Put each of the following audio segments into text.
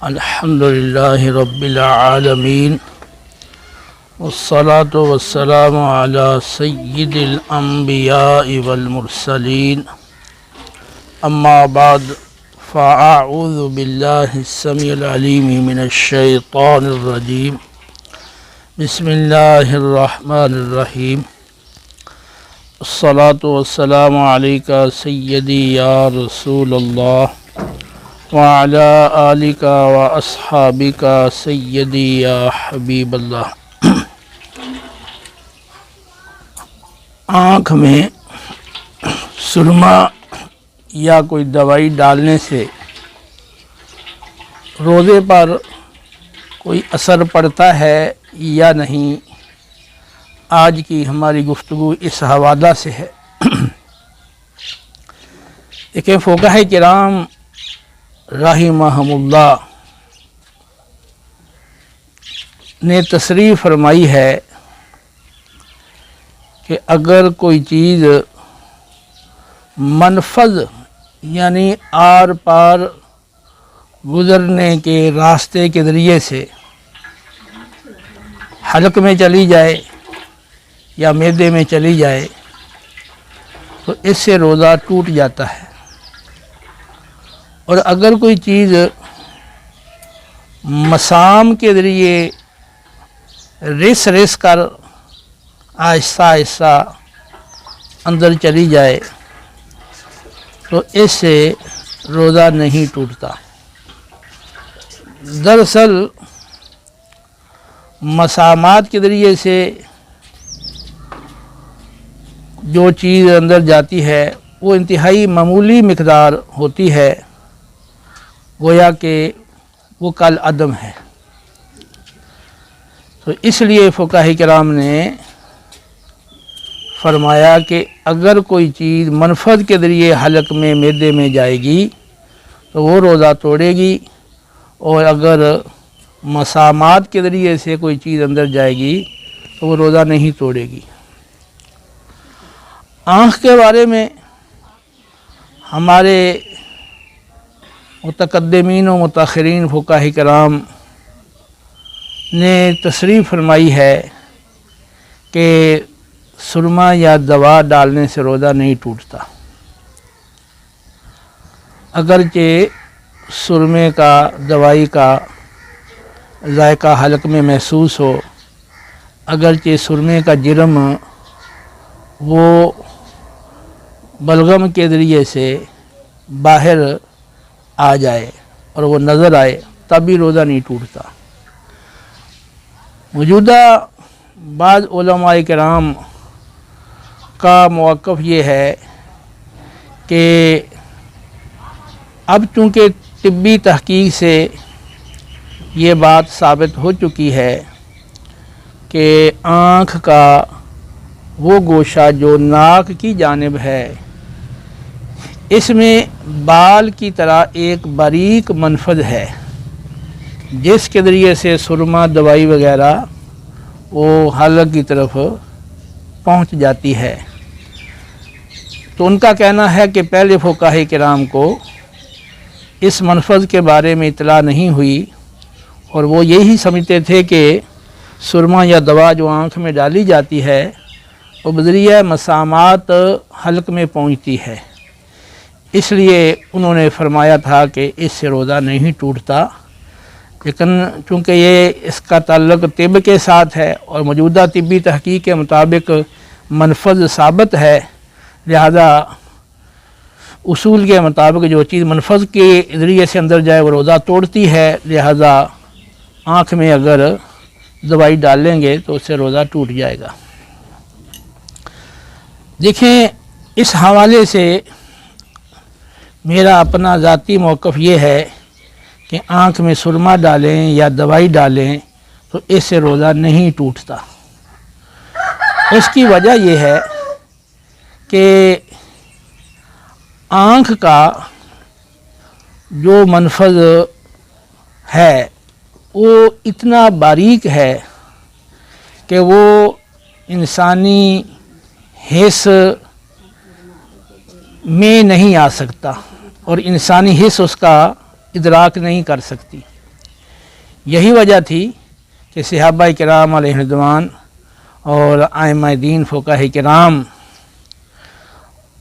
الحمد للہ رب العالمین والصلاة والسلام علی سید الانبیاء والمرسلین اما بعد فاعوذ باللہ السمیع العلیم من الشیطان الرجیم بسم اللہ الرحمن الرحیم الصلاة والسلام علیکہ سیدی یا رسول اللہ وعلى آلك وأصحابك سيدي یا حبیب اللہ۔ آنکھ میں سرما یا کوئی دوائی ڈالنے سے روزے پر کوئی اثر پڑتا ہے یا نہیں، آج کی ہماری گفتگو اس حوالہ سے ہے۔ دیکھیں، فقہاء کرام رحمہم اللہ نے تصریح فرمائی ہے کہ اگر کوئی چیز منفذ یعنی آر پار گزرنے کے راستے کے ذریعے سے حلق میں چلی جائے یا معدے میں چلی جائے تو اس سے روزہ ٹوٹ جاتا ہے، اور اگر کوئی چیز مسام کے ذریعے رس کر آہستہ آہستہ اندر چلی جائے تو اس سے روزہ نہیں ٹوٹتا۔ دراصل مسامات کے ذریعے سے جو چیز اندر جاتی ہے وہ انتہائی معمولی مقدار ہوتی ہے، گویا کہ وہ کل عدم ہے۔ تو اس لیے فقہاء کرام نے فرمایا کہ اگر کوئی چیز منفذ کے ذریعے حلق میں معدے میں جائے گی تو وہ روزہ توڑے گی، اور اگر مسامات کے ذریعے سے کوئی چیز اندر جائے گی تو وہ روزہ نہیں توڑے گی۔ آنکھ کے بارے میں ہمارے متقدمین و متاخرین فقہاء کرام نے تصریح فرمائی ہے کہ سرما یا دوا ڈالنے سے روزہ نہیں ٹوٹتا، اگرچہ سرمے کا دوائی کا ذائقہ حلق میں محسوس ہو، اگرچہ سرمے کا جرم وہ بلغم کے ذریعے سے باہر آ جائے اور وہ نظر آئے، تب بھی روزہ نہیں ٹوٹتا۔ موجودہ بعض علماء کرام کا موقف یہ ہے کہ اب چونکہ طبی تحقیق سے یہ بات ثابت ہو چکی ہے کہ آنکھ کا وہ گوشہ جو ناک کی جانب ہے، اس میں بال کی طرح ایک باریک منفذ ہے جس کے ذریعے سے سرما دوائی وغیرہ وہ حلق کی طرف پہنچ جاتی ہے۔ تو ان کا کہنا ہے کہ پہلے فقہاء کرام کو اس منفذ کے بارے میں اطلاع نہیں ہوئی، اور وہ یہی سمجھتے تھے کہ سرما یا دوا جو آنکھ میں ڈالی جاتی ہے وہ بذریعہ مسامات حلق میں پہنچتی ہے، اس لیے انہوں نے فرمایا تھا کہ اس سے روزہ نہیں ٹوٹتا۔ لیکن چونکہ یہ اس کا تعلق طب کے ساتھ ہے اور موجودہ طبی تحقیق کے مطابق منفذ ثابت ہے، لہذا اصول کے مطابق جو چیز منفذ کے ذریعے سے اندر جائے وہ روزہ توڑتی ہے، لہذا آنکھ میں اگر دوائی ڈال لیں گے تو اس سے روزہ ٹوٹ جائے گا۔ دیکھیں، اس حوالے سے میرا اپنا ذاتی موقف یہ ہے کہ آنکھ میں سرما ڈالیں یا دوائی ڈالیں تو اس سے روزہ نہیں ٹوٹتا۔ اس کی وجہ یہ ہے کہ آنکھ کا جو منفذ ہے وہ اتنا باریک ہے کہ وہ انسانی حس میں نہیں آ سکتا، اور انسانی حس اس کا ادراک نہیں کر سکتی۔ یہی وجہ تھی کہ صحابہ کرام علیہ رضوان اور ائمہ دین فقہاء کرام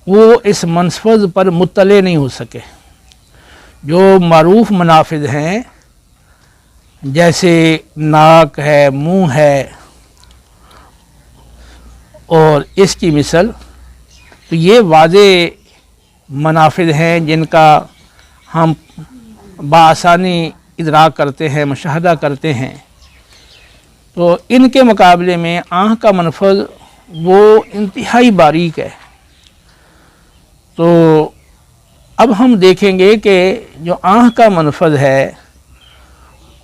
وہ اس منفذ پر مطلع نہیں ہو سکے۔ جو معروف منافذ ہیں جیسے ناک ہے، منہ ہے اور اس کی مثل، تو یہ واضح منافذ ہیں جن کا ہم بآسانی ادراک کرتے ہیں، مشاہدہ کرتے ہیں۔ تو ان کے مقابلے میں آنکھ کا منفذ وہ انتہائی باریک ہے۔ تو اب ہم دیکھیں گے کہ جو آنکھ کا منفذ ہے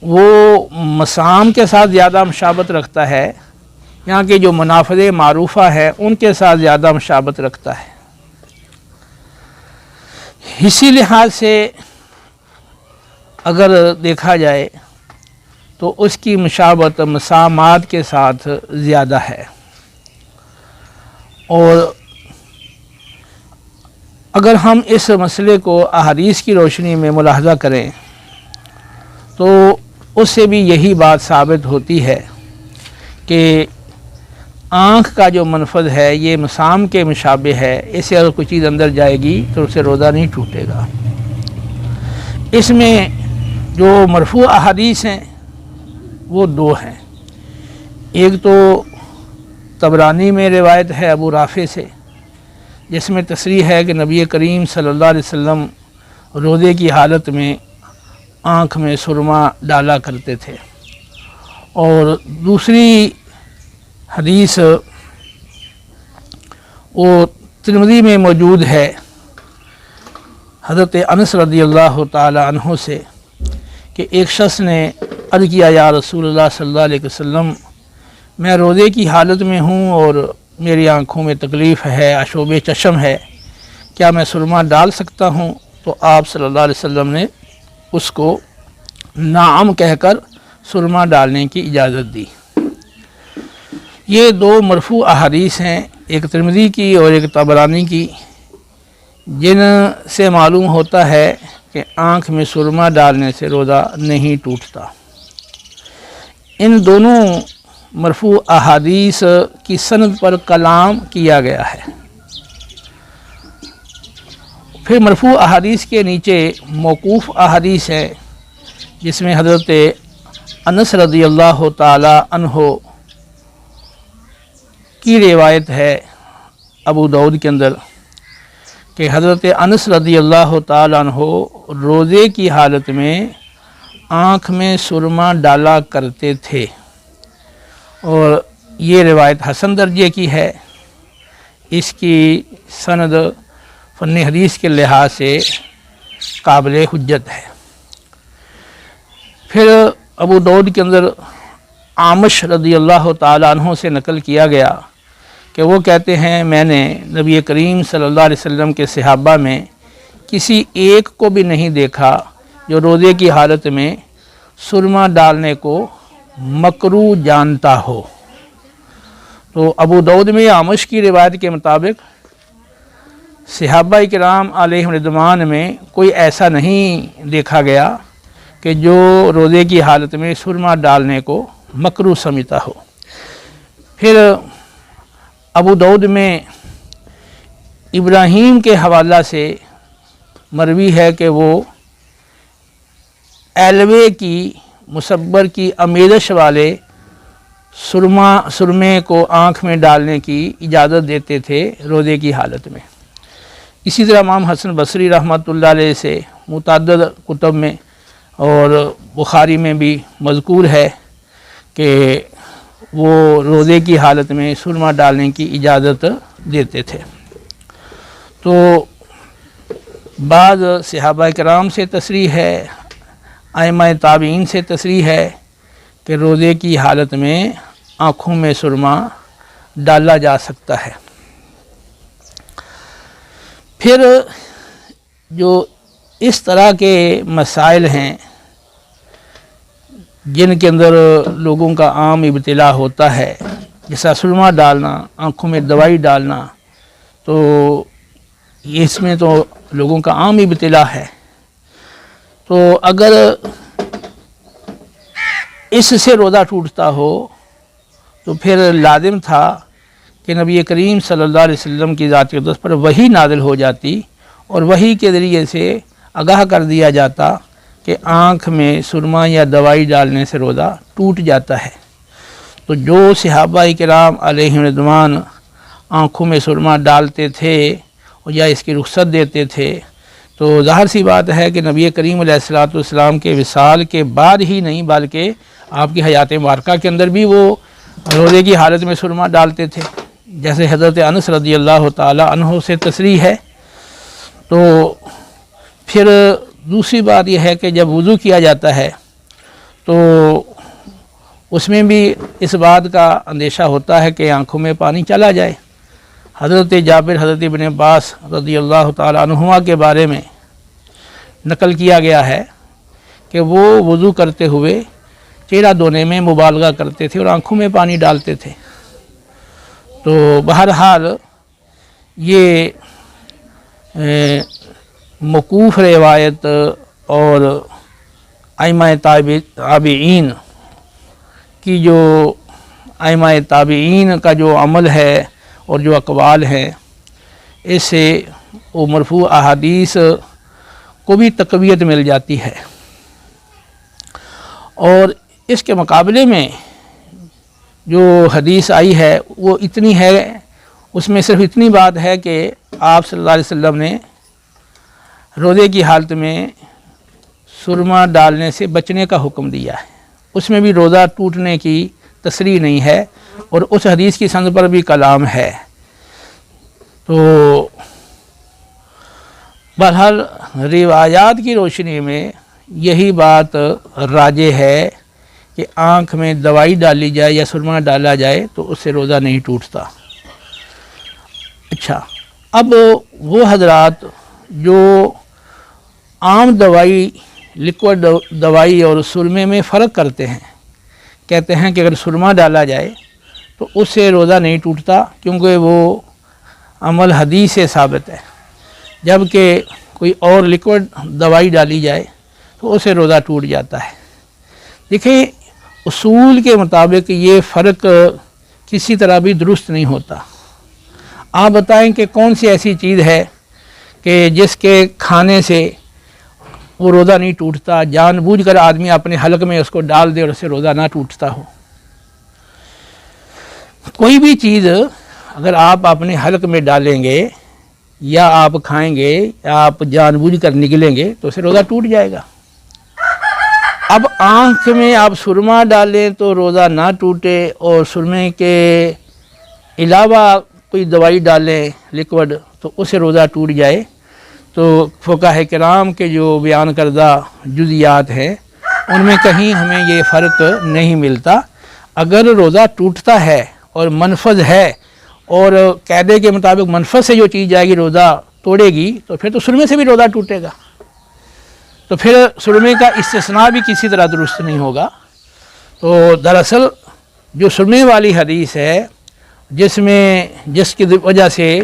وہ مسام کے ساتھ زیادہ مشابہت رکھتا ہے، یہاں کے جو منافذ معروفہ ہے ان کے ساتھ زیادہ مشابہت رکھتا ہے۔ اسی لحاظ سے اگر دیکھا جائے تو اس کی مشابہت مسامات کے ساتھ زیادہ ہے۔ اور اگر ہم اس مسئلے کو احادیث کی روشنی میں ملاحظہ کریں تو اس سے بھی یہی بات ثابت ہوتی ہے کہ آنکھ کا جو منفذ ہے یہ مسام کے مشابہ ہے۔ اس سے اگر کوئی چیز اندر جائے گی تو اسے روزہ نہیں ٹوٹے گا۔ اس میں جو مرفوع احادیث ہیں وہ دو ہیں۔ ایک تو طبرانی میں روایت ہے ابو رافع سے، جس میں تصریح ہے کہ نبی کریم صلی اللہ علیہ وسلم روزے کی حالت میں آنکھ میں سرما ڈالا کرتے تھے۔ اور دوسری حدیث وہ ترمذی میں موجود ہے حضرت انس رضی اللہ تعالی عنہ سے کہ ایک شخص نے عرض کیا، یا رسول اللہ صلی اللہ علیہ وسلم، میں روزے کی حالت میں ہوں اور میری آنکھوں میں تکلیف ہے، آشوب چشم ہے، کیا میں سرما ڈال سکتا ہوں؟ تو آپ صلی اللہ علیہ وسلم نے اس کو نعم کہہ کر سرما ڈالنے کی اجازت دی۔ یہ دو مرفوع احادیث ہیں، ایک ترمذی کی اور ایک طبرانی کی، جن سے معلوم ہوتا ہے کہ آنکھ میں سرما ڈالنے سے روزہ نہیں ٹوٹتا۔ ان دونوں مرفوع احادیث کی سند پر کلام کیا گیا ہے۔ پھر مرفوع احادیث کے نیچے موقوف احادیث ہے، جس میں حضرت انس رضی اللہ تعالی عنہ کی روایت ہے ابو داؤد کے اندر کہ حضرت انس رضی اللہ تعالی عنہ روزے کی حالت میں آنکھ میں سرما ڈالا کرتے تھے، اور یہ روایت حسن درجے کی ہے۔ اس کی سند فن حدیث کے لحاظ سے قابل حجت ہے۔ پھر ابو داؤد کے اندر عامش رضی اللہ تعالی عنہ سے نقل کیا گیا کہ وہ کہتے ہیں، میں نے نبی کریم صلی اللہ علیہ وسلم کے صحابہ میں کسی ایک کو بھی نہیں دیکھا جو روزے کی حالت میں سرما ڈالنے کو مکروہ جانتا ہو۔ تو ابو داؤد میں عامش کی روایت کے مطابق صحابہ کرام علیہ رضوان میں کوئی ایسا نہیں دیکھا گیا کہ جو روزے کی حالت میں سرما ڈالنے کو مکروہ سمجھتا ہو۔ پھر ابو داؤد میں ابراہیم کے حوالہ سے مروی ہے کہ وہ ایلوے کی مصبر کی امیزش والے سرمے کو آنکھ میں ڈالنے کی اجازت دیتے تھے روزے کی حالت میں۔ اسی طرح امام حسن بصری رحمۃ اللہ علیہ سے متعدد کتب میں اور بخاری میں بھی مذکور ہے کہ وہ روزے کی حالت میں سرما ڈالنے کی اجازت دیتے تھے۔ تو بعض صحابہ کرام سے تصریح ہے، ائمہ تابعین سے تصریح ہے کہ روزے کی حالت میں آنکھوں میں سرما ڈالا جا سکتا ہے۔ پھر جو اس طرح کے مسائل ہیں جن کے اندر لوگوں کا عام ابتلا ہوتا ہے، جیسا سرما ڈالنا، آنکھوں میں دوائی ڈالنا، تو اس میں تو لوگوں کا عام ابتلا ہے۔ تو اگر اس سے روزہ ٹوٹتا ہو تو پھر لازم تھا کہ نبی کریم صلی اللہ علیہ وسلم کی ذات اقدس پر وحی نازل ہو جاتی اور وحی کے ذریعے سے آگاہ کر دیا جاتا کہ آنکھ میں سرما یا دوائی ڈالنے سے روزہ ٹوٹ جاتا ہے۔ تو جو صحابہ کرام علیہم رضوان آنکھوں میں سرما ڈالتے تھے یا اس کی رخصت دیتے تھے، تو ظاہر سی بات ہے کہ نبی کریم علیہ السلام کے وصال کے بعد ہی نہیں بلکہ آپ کی حیات مبارکہ کے اندر بھی وہ روزے کی حالت میں سرما ڈالتے تھے، جیسے حضرت انس رضی اللہ تعالی عنہ سے تصریح ہے۔ تو پھر دوسری بات یہ ہے کہ جب وضو کیا جاتا ہے تو اس میں بھی اس بات کا اندیشہ ہوتا ہے کہ آنکھوں میں پانی چلا جائے۔ حضرت جابر، حضرت ابن عباس رضی اللہ تعالی عنہما کے بارے میں نقل کیا گیا ہے کہ وہ وضو کرتے ہوئے چہرہ دھونے میں مبالغہ کرتے تھے اور آنکھوں میں پانی ڈالتے تھے۔ تو بہرحال یہ موقوف روایت اور ائمہ تابعین کی جو ائمہ تابعین کا جو عمل ہے اور جو اقوال ہیں، اس سے وہ مرفوع احادیث کو بھی تقویت مل جاتی ہے۔ اور اس کے مقابلے میں جو حدیث آئی ہے وہ اتنی ہے، اس میں صرف اتنی بات ہے کہ آپ صلی اللہ علیہ وسلم نے روزے کی حالت میں سرما ڈالنے سے بچنے کا حکم دیا ہے، اس میں بھی روزہ ٹوٹنے کی تصریح نہیں ہے اور اس حدیث کی سند پر بھی کلام ہے۔ تو بہرحال روایات کی روشنی میں یہی بات راجح ہے کہ آنکھ میں دوائی ڈالی جائے یا سرما ڈالا جائے تو اس سے روزہ نہیں ٹوٹتا۔ اچھا، اب وہ حضرات جو عام دوائی، لیکوڈ دوائی اور سرمے میں فرق کرتے ہیں، کہتے ہیں کہ اگر سرما ڈالا جائے تو اس سے روزہ نہیں ٹوٹتا کیونکہ وہ عمل حدیث سے ثابت ہے، جبکہ کوئی اور لیکوڈ دوائی ڈالی جائے تو اسے روزہ ٹوٹ جاتا ہے۔ دیکھیں، اصول کے مطابق یہ فرق کسی طرح بھی درست نہیں ہوتا۔ آپ بتائیں کہ کون سی ایسی چیز ہے کہ جس کے کھانے سے وہ روزہ نہیں ٹوٹتا، جان بوجھ کر آدمی اپنے حلق میں اس کو ڈال دے اور اس سے روزہ نہ ٹوٹتا ہو۔ کوئی بھی چیز اگر آپ اپنے حلق میں ڈالیں گے یا آپ کھائیں گے یا آپ جان بوجھ کر نگلیں گے تو اسے روزہ ٹوٹ جائے گا۔ اب آنکھ میں آپ سرما ڈالیں تو روزہ نہ ٹوٹے اور سرمے کے علاوہ کوئی دوائی ڈالیں لیکوڈ تو اسے روزہ ٹوٹ جائے، تو فقہاء کرام کے جو بیان کردہ جزیات ہیں ان میں کہیں ہمیں یہ فرق نہیں ملتا۔ اگر روزہ ٹوٹتا ہے اور منفذ ہے اور قاعدے کے مطابق منفذ سے جو چیز جائے گی روزہ توڑے گی تو پھر تو سرمے سے بھی روزہ ٹوٹے گا، تو پھر سرمے کا استثناء بھی کسی طرح درست نہیں ہوگا۔ تو دراصل جو سرمے والی حدیث ہے جس کی وجہ سے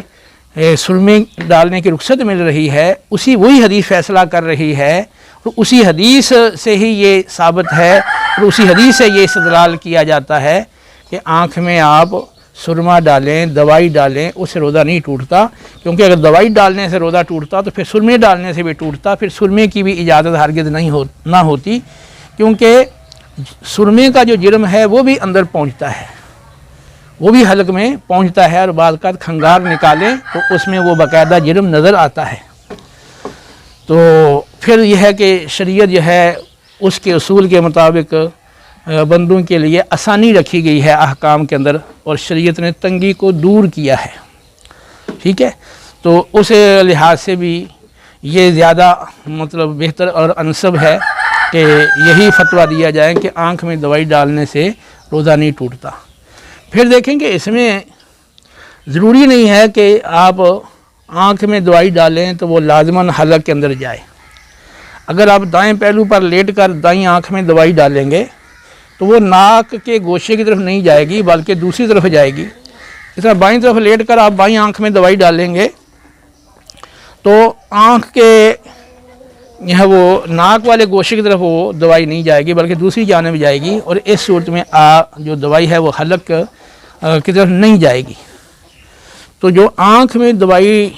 سرمے ڈالنے کی رخصت مل رہی ہے، وہی حدیث فیصلہ کر رہی ہے، تو اسی حدیث سے ہی یہ ثابت ہے اور اسی حدیث سے یہ استدلال کیا جاتا ہے کہ آنکھ میں آپ سرما ڈالیں، دوائی ڈالیں، اس سے روزہ نہیں ٹوٹتا، کیونکہ اگر دوائی ڈالنے سے روزہ ٹوٹتا تو پھر سرمے ڈالنے سے بھی ٹوٹتا، پھر سرمے کی بھی اجازت ہرگز نہ ہوتی، کیونکہ سرمے کا جو جرم ہے وہ بھی اندر پہنچتا ہے، وہ بھی حلق میں پہنچتا ہے، اور بعض کا کھنگار نکالیں تو اس میں وہ باقاعدہ جرم نظر آتا ہے۔ تو پھر یہ ہے کہ شریعت جو ہے اس کے اصول کے مطابق بندوں کے لیے آسانی رکھی گئی ہے احکام کے اندر، اور شریعت نے تنگی کو دور کیا ہے، ٹھیک ہے۔ تو اس لحاظ سے بھی یہ زیادہ بہتر اور انسب ہے کہ یہی فتویٰ دیا جائے کہ آنکھ میں دوائی ڈالنے سے روزہ نہیں ٹوٹتا۔ پھر دیکھیں کہ اس میں ضروری نہیں ہے کہ آپ آنکھ میں دوائی ڈالیں تو وہ لازماً حلق کے اندر جائے۔ اگر آپ دائیں پہلو پر لیٹ کر دائیں آنکھ میں دوائی ڈالیں گے تو وہ ناک کے گوشے کی طرف نہیں جائے گی بلکہ دوسری طرف جائے گی۔ اس طرح بائیں طرف لیٹ کر آپ بائیں آنکھ میں دوائی ڈالیں گے تو آنکھ کے یہ ہے وہ ناک والے گوشے کی طرف وہ دوائی نہیں جائے گی بلکہ دوسری جانب جائے گی، اور اس صورت میں جو دوائی ہے وہ حلق کی طرف نہیں جائے گی۔ تو جو آنکھ میں دوائی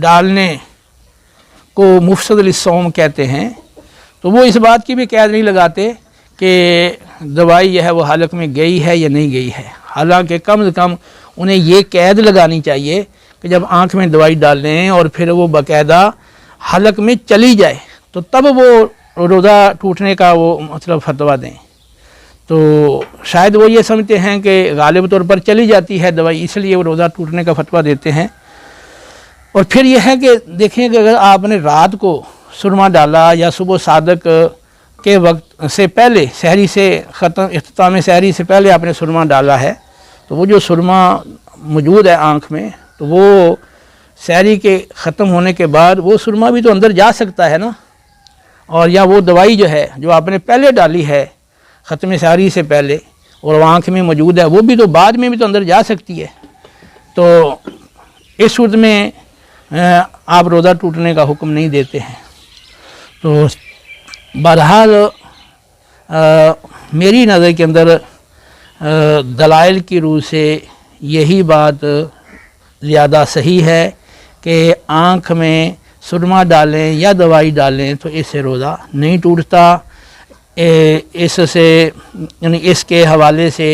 ڈالنے کو مفسد للصوم کہتے ہیں، تو وہ اس بات کی بھی قید نہیں لگاتے کہ دوائی یہ ہے وہ حلق میں گئی ہے یا نہیں گئی ہے، حالانکہ کم از کم انہیں یہ قید لگانی چاہیے کہ جب آنکھ میں دوائی ڈال لیں اور پھر وہ باقاعدہ حلق میں چلی جائے تو تب وہ روزہ ٹوٹنے کا وہ مطلب فتویٰ دیں۔ تو شاید وہ یہ سمجھتے ہیں کہ غالب طور پر چلی جاتی ہے دوائی، اس لیے وہ روزہ ٹوٹنے کا فتویٰ دیتے ہیں۔ اور پھر یہ ہے کہ دیکھیں کہ اگر آپ نے رات کو سرما ڈالا یا صبح صادق کے وقت سے پہلے سحری سے اختتام سحری سے پہلے آپ نے سرما ڈالا ہے، تو وہ جو سرما موجود ہے آنکھ میں، تو وہ سحری کے ختم ہونے کے بعد وہ سرما بھی تو اندر جا سکتا ہے نا، اور یا وہ دوائی جو ہے جو آپ نے پہلے ڈالی ہے ختم سحری سے پہلے اور وہ آنکھ میں موجود ہے، وہ بھی تو بعد میں بھی تو اندر جا سکتی ہے۔ تو اس صورت میں آپ روزہ ٹوٹنے کا حکم نہیں دیتے ہیں۔ تو بہرحال میری نظر کے اندر دلائل کی روح سے یہی بات زیادہ صحیح ہے کہ آنکھ میں سرما ڈالیں یا دوائی ڈالیں تو اس سے روزہ نہیں ٹوٹتا۔ اس سے یعنی اس کے حوالے سے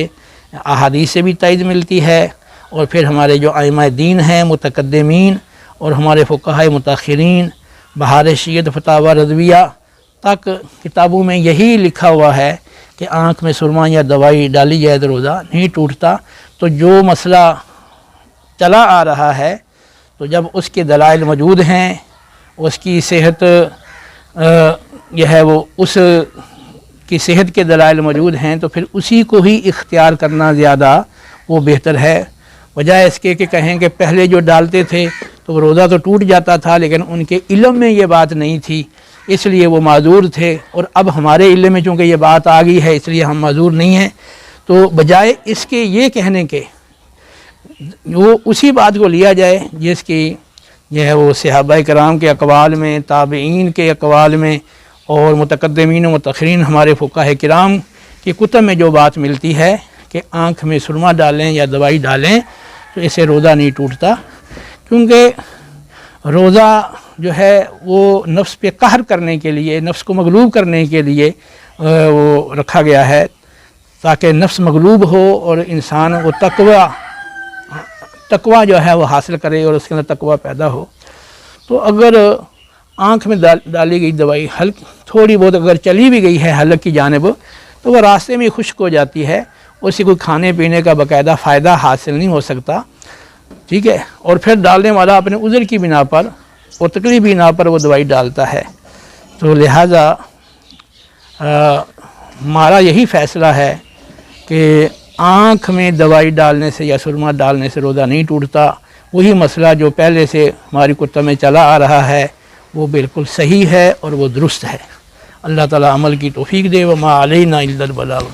احادیث سے بھی تائید ملتی ہے، اور پھر ہمارے جو ائمہ دین ہیں متقدمین اور ہمارے فقہاء متاخرین بہار شیعت فتاوی رضویہ تک کتابوں میں یہی لکھا ہوا ہے کہ آنکھ میں سرما یا دوائی ڈالی جائے تو روزہ نہیں ٹوٹتا۔ تو جو مسئلہ چلا آ رہا ہے، تو جب اس کے دلائل موجود ہیں، اس کی صحت یہ ہے وہ اس کی صحت کے دلائل موجود ہیں، تو پھر اسی کو ہی اختیار کرنا زیادہ وہ بہتر ہے، بجائے اس کے کہ کہیں کہ پہلے جو ڈالتے تھے تو وہ روزہ تو ٹوٹ جاتا تھا لیکن ان کے علم میں یہ بات نہیں تھی اس لیے وہ معذور تھے، اور اب ہمارے علم میں چونکہ یہ بات آ گئی ہے اس لیے ہم معذور نہیں ہیں۔ تو بجائے اس کے یہ کہنے کے وہ اسی بات کو لیا جائے جس کی یہ ہے وہ صحابہ کرام کے اقوال میں، تابعین کے اقوال میں اور متقدمین و متاخرین ہمارے فقہاء کرام کی کتب میں جو بات ملتی ہے کہ آنکھ میں سرما ڈالیں یا دوائی ڈالیں تو اسے روزہ نہیں ٹوٹتا، کیونکہ روزہ جو ہے وہ نفس پہ قہر کرنے کے لیے، نفس کو مغلوب کرنے کے لیے وہ رکھا گیا ہے، تاکہ نفس مغلوب ہو اور انسان وہ تقوی جو ہے وہ حاصل کرے اور اس کے اندر تقوی پیدا ہو۔ تو اگر آنکھ میں ڈالی گئی دوائی تھوڑی بہت اگر چلی بھی گئی ہے حلق کی جانب تو وہ راستے میں خشک ہو جاتی ہے، اس سے کوئی کھانے پینے کا باقاعدہ فائدہ حاصل نہیں ہو سکتا، ٹھیک ہے، اور پھر ڈالنے والا اپنے عذر کی بنا پر اور تکلیف بنا پر وہ دوائی ڈالتا ہے۔ تو لہٰذا ہمارا یہی فیصلہ ہے کہ آنکھ میں دوائی ڈالنے سے یا سرما ڈالنے سے روزہ نہیں ٹوٹتا۔ وہی مسئلہ جو پہلے سے ہماری کتب میں چلا آ رہا ہے وہ بالکل صحیح ہے اور وہ درست ہے۔ اللہ تعالی عمل کی توفیق دے، وما علینا الا البلاغ۔